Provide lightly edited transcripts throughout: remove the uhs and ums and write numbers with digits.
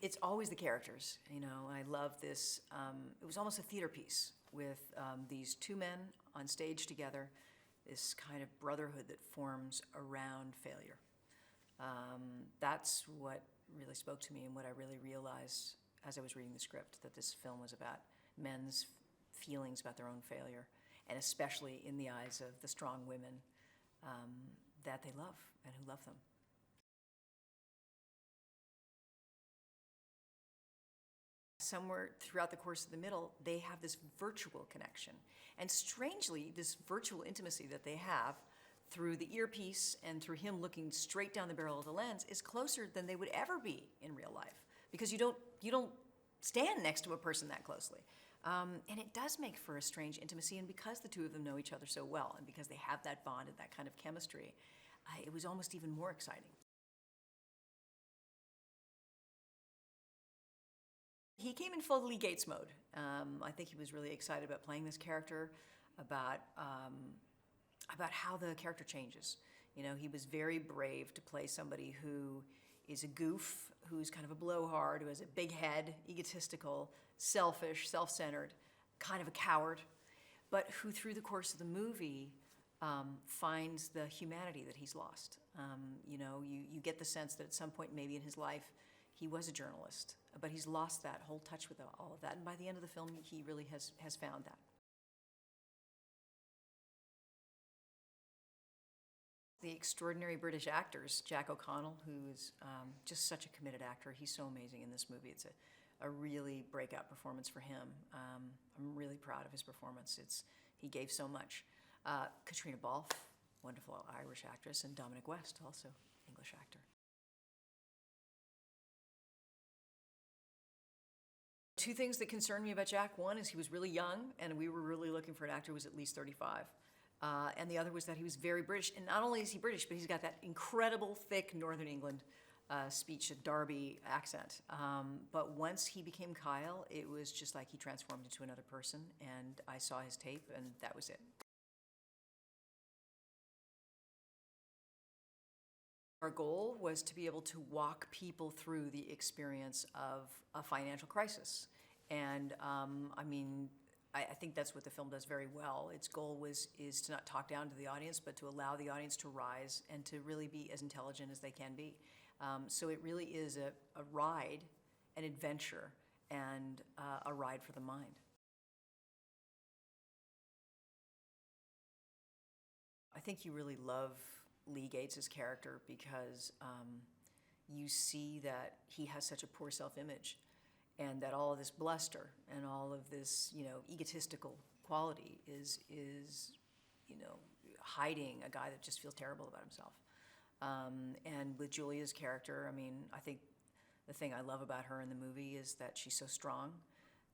It's always the characters, you know. I love this. It was almost a theater piece with these two men on stage together, this kind of brotherhood that forms around failure. That's what really spoke to me and what I really realized as I was reading the script, that this film was about men's feelings about their own failure, and especially in the eyes of the strong women that they love and who love them. Somewhere throughout the course of the middle, they have this virtual connection. And strangely, this virtual intimacy that they have through the earpiece and through him looking straight down the barrel of the lens is closer than they would ever be in real life, because you don't stand next to a person that closely. And it does make for a strange intimacy, and because the two of them know each other so well, and because they have that bond and that kind of chemistry, it was almost even more exciting. He came in full Lee Gates mode. I think he was really excited about playing this character, about how the character changes. You know, he was very brave to play somebody who is a goof, who's kind of a blowhard, who has a big head, egotistical, selfish, self-centered, kind of a coward, but who through the course of the movie finds the humanity that he's lost. You know, you get the sense that at some point maybe in his life he was a journalist, but he's lost that whole touch with all of that, and by the end of the film he really has found that. The extraordinary British actors, Jack O'Connell, who's just such a committed actor. He's so amazing in this movie. It's a really breakout performance for him. I'm really proud of his performance. He gave so much. Katrina Balfe, wonderful Irish actress, and Dominic West, also English actor. Two things that concerned me about Jack. One is he was really young, and we were really looking for an actor who was at least 35. And the other was that he was very British. And not only is he British, but he's got that incredible, thick Northern England speech, a Derby accent. But once he became Kyle, it was just like he transformed into another person. And I saw his tape, and that was it. Our goal was to be able to walk people through the experience of a financial crisis. And I mean, I think that's what the film does very well. Its goal is to not talk down to the audience, but to allow the audience to rise and to really be as intelligent as they can be. So it really is a ride, an adventure, and a ride for the mind. I think you really love Lee Gates' character because you see that he has such a poor self-image, and that all of this bluster and all of this, you know, egotistical quality is you know, hiding a guy that just feels terrible about himself. And with Julia's character, I mean, I think the thing I love about her in the movie is that she's so strong,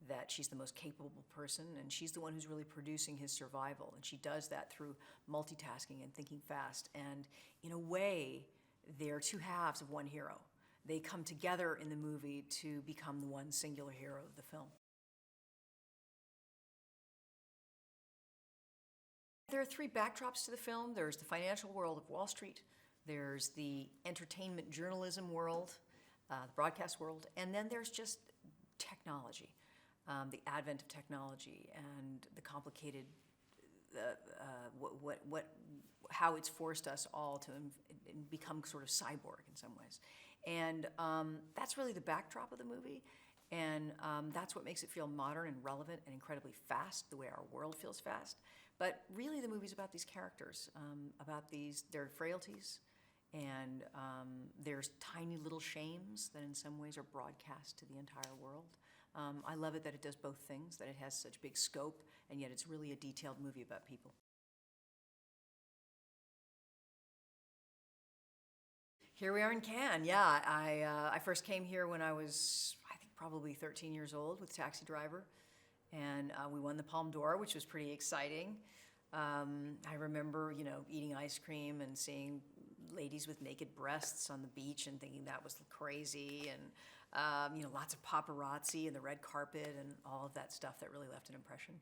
that she's the most capable person, and she's the one who's really producing his survival. And she does that through multitasking and thinking fast. And in a way, they're two halves of one hero. They come together in the movie to become the one singular hero of the film. There are three backdrops to the film. There's the financial world of Wall Street, there's the entertainment journalism world, the broadcast world, and then there's just technology, the advent of technology and the complicated, how it's forced us all to become sort of cyborg in some ways. And that's really the backdrop of the movie, and that's what makes it feel modern and relevant and incredibly fast, the way our world feels fast. But really the movie's about these characters, about their frailties, and there's tiny little shames that in some ways are broadcast to the entire world. I love it that it does both things, that it has such big scope, and yet it's really a detailed movie about people. Here we are in Cannes. Yeah, I first came here when I was, I think, probably 13 years old with Taxi Driver, and we won the Palme d'Or, which was pretty exciting. I remember, you know, eating ice cream and seeing ladies with naked breasts on the beach and thinking that was crazy, and you know, lots of paparazzi and the red carpet and all of that stuff that really left an impression.